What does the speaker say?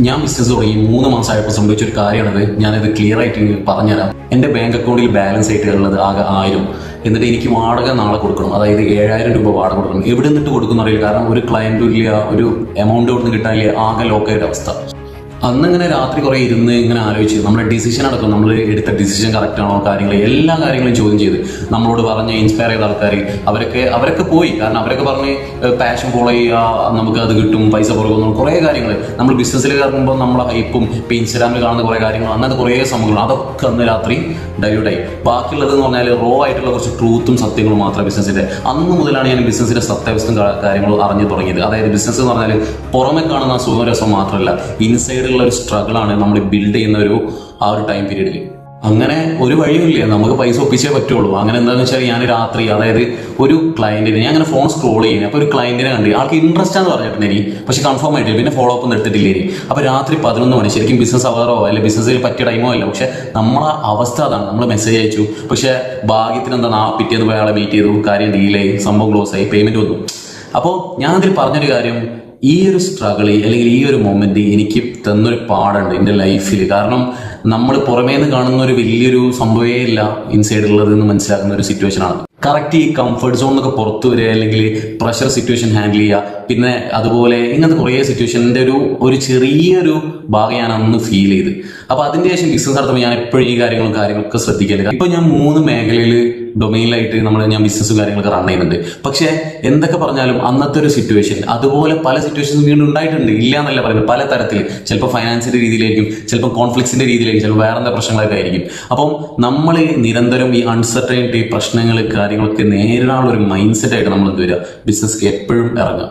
ഞാൻ ബിസിനസ് തുടങ്ങി 3 മാസമായപ്പോൾ സംഭവിച്ച ഒരു കാര്യമാണത്. ഞാനത് ക്ലിയർ ആയിട്ട് പറഞ്ഞുതരാം. എൻ്റെ ബാങ്ക് അക്കൗണ്ടിൽ ബാലൻസ് ആയിട്ട് ഉള്ളത് ആകെ 1000. എന്നിട്ട് എനിക്ക് വാടക നാളെ കൊടുക്കണം, അതായത് 7000 രൂപ വാടക കൊടുക്കണം. എവിടെ നിന്നിട്ട് കൊടുക്കുന്ന അറിയില്ല, കാരണം ഒരു ക്ലയൻറ്റും ഇല്ല, ഒരു എമൗണ്ട് കൊടുത്ത് കിട്ടാനില്ല, ആകെ ലോക്കായിട്ട് അവസ്ഥ. അന്നിങ്ങനെ രാത്രി കുറേ ഇരുന്ന് ഇങ്ങനെ ആലോചിച്ച് നമ്മുടെ ഡിസിഷൻ അടക്കം, നമ്മൾ എടുത്ത ഡിസിഷൻ കറക്റ്റ് ആണോ, എല്ലാ കാര്യങ്ങളും ചോദ്യം ചെയ്ത് നമ്മളോട് പറഞ്ഞ് ഇൻസ്പയർ ചെയ്ത ആൾക്കാർ അവരൊക്കെ പോയി. കാരണം അവരൊക്കെ പറഞ്ഞ് പാഷൻ ഫോളോ ചെയ്യുക, നമുക്ക് അത് കിട്ടും, പൈസ പുറകുന്നു, കുറേ കാര്യങ്ങൾ. നമ്മൾ ബിസിനസ്സിൽ ഇറങ്ങുമ്പോൾ നമ്മളെ ഹൈപ്പും ഇപ്പോൾ ഇൻസ്റ്റാഗ്രാമിൽ കാണുന്ന കുറേ കാര്യങ്ങൾ, അങ്ങനത്തെ കുറേ സംഭവങ്ങൾ, അതൊക്കെ അന്ന് രാത്രി ഡൈവേർട്ടായി. ബാക്കിയുള്ളതെന്ന് പറഞ്ഞാൽ റോ ആയിട്ടുള്ള കുറച്ച് ട്രൂത്തും സത്യങ്ങളും മാത്രമേ ബിസിനസ്സിൻ്റെ. അന്ന് മുതലാണ് ഞാൻ ബിസിനസ്സിൻ്റെ സത്യാവസ്ഥയും കാര്യങ്ങളും അറിഞ്ഞു തുടങ്ങിയത്. അതായത് ബിസിനസ് എന്ന് പറഞ്ഞാൽ പുറമെ കാണുന്ന സുഖരസം മാത്രമല്ല, ഇൻസൈഡ് ഒരു സ്ട്രഗിളാണ് നമ്മൾ ബിൽഡ് ചെയ്യുന്ന ആ ഒരു ടൈം പീരീഡിൽ. അങ്ങനെ ഒരു വഴിയുമില്ല, നമുക്ക് പൈസ ഒപ്പിച്ചേ പറ്റുള്ളൂ. അങ്ങനെ എന്താണെന്ന് വെച്ചാൽ ഞാൻ രാത്രി, അതായത് ഒരു ക്ലയൻറ്റിനെ ഞാൻ അങ്ങനെ ഫോൺ സ്ക്രോൾ ചെയ്യുന്നത്, അപ്പോൾ ഒരു ക്ലയൻറ്റിനെ കണ്ട് ആൾക്ക് ഇൻട്രസ്റ്റ് ആണെന്ന് പറഞ്ഞിട്ടുണ്ട് എനിക്ക്, പക്ഷെ കൺഫേം ആയിട്ടില്ല, പിന്നെ ഫോളോ അപ്പ് ഒന്നും എടുത്തിട്ടില്ല ഇനി. അപ്പോൾ രാത്രി 11 മണി, ശരിക്കും ബിസിനസ് അവറോ അല്ലെങ്കിൽ ബിസിനസ്സിൽ പറ്റിയ ടൈമോ അല്ല, പക്ഷെ നമ്മളെ അവസ്ഥ അതാണ്. നമ്മൾ മെസ്സേജ് അയച്ചു, പക്ഷേ ഭാഗ്യത്തിന് എന്താ പിറ്റേന്ന് പോയി ആളെ മീറ്റ് ചെയ്തു, കാര്യം ഡീലായി, സംഭവം ക്ലോസ് ആയി, പേയ്മെൻറ്റ് വന്നു. അപ്പോൾ ഞാൻ അതിൽ പറഞ്ഞൊരു കാര്യം, ഈ ഒരു സ്ട്രഗിൾ അല്ലെങ്കിൽ ഈ ഒരു മൊമെന്റ് എനിക്ക് തന്നൊരു പാടുണ്ട് എൻ്റെ ലൈഫിൽ. കാരണം നമ്മൾ പുറമേ നിന്ന് കാണുന്ന ഒരു വലിയൊരു സംഭവമേ ഇല്ല ഇൻസൈഡ് ഉള്ളതെന്ന് മനസ്സിലാക്കുന്ന ഒരു സിറ്റുവേഷനാണ്. കറക്റ്റ് ഈ കംഫർട്ട് സോൺ എന്നൊക്കെ പുറത്തു വരിക, അല്ലെങ്കിൽ പ്രഷർ സിറ്റുവേഷൻ ഹാൻഡിൽ ചെയ്യുക, പിന്നെ അതുപോലെ ഇങ്ങനത്തെ കുറേ സിറ്റുവേഷൻ്റെ ഒരു ചെറിയൊരു ഭാഗം ഞാൻ അന്ന് ഫീൽ ചെയ്ത്. അപ്പോൾ അതിൻ്റെ ശേഷം ബിസിനസ് നടത്തുമ്പോൾ ഞാൻ എപ്പോഴും ഈ കാര്യങ്ങളൊക്കെ ശ്രദ്ധിക്കരുത്. ഇപ്പോൾ ഞാൻ 3 മേഖലയിൽ ഡൊമൈനിലായിട്ട് ഞാൻ ബിസിനസ്സും കാര്യങ്ങളൊക്കെ റൺ ചെയ്യുന്നുണ്ട്. പക്ഷേ എന്തൊക്കെ പറഞ്ഞാലും അന്നത്തെ ഒരു സിറ്റുവേഷൻ, അതുപോലെ പല സിറ്റുവേഷൻസും വീണ്ടും ഉണ്ടായിട്ടുണ്ട്, ഇല്ല എന്നല്ല പറയുന്നത്, പല തരത്തിൽ. ചിലപ്പോൾ ഫൈനാൻസിൻ്റെ രീതിയിലായിരിക്കും, ചിലപ്പോൾ കോൺഫ്ലിക്ട്സിൻ്റെ രീതിയിലായിരിക്കും, ചിലപ്പോൾ വേറെ എന്താ പ്രശ്നങ്ങളൊക്കെ ആയിരിക്കും. അപ്പം നമ്മൾ നിരന്തരം ഈ അൺസർട്ടനിറ്റി, പ്രശ്നങ്ങൾ, കാര്യങ്ങളൊക്കെ നേരിടാനുള്ള ഒരു മൈൻഡ് സെറ്റായിട്ട് നമ്മൾ എന്ത് വരിക, ബിസിനസ്ക്ക് എപ്പോഴും ഇറങ്ങുക.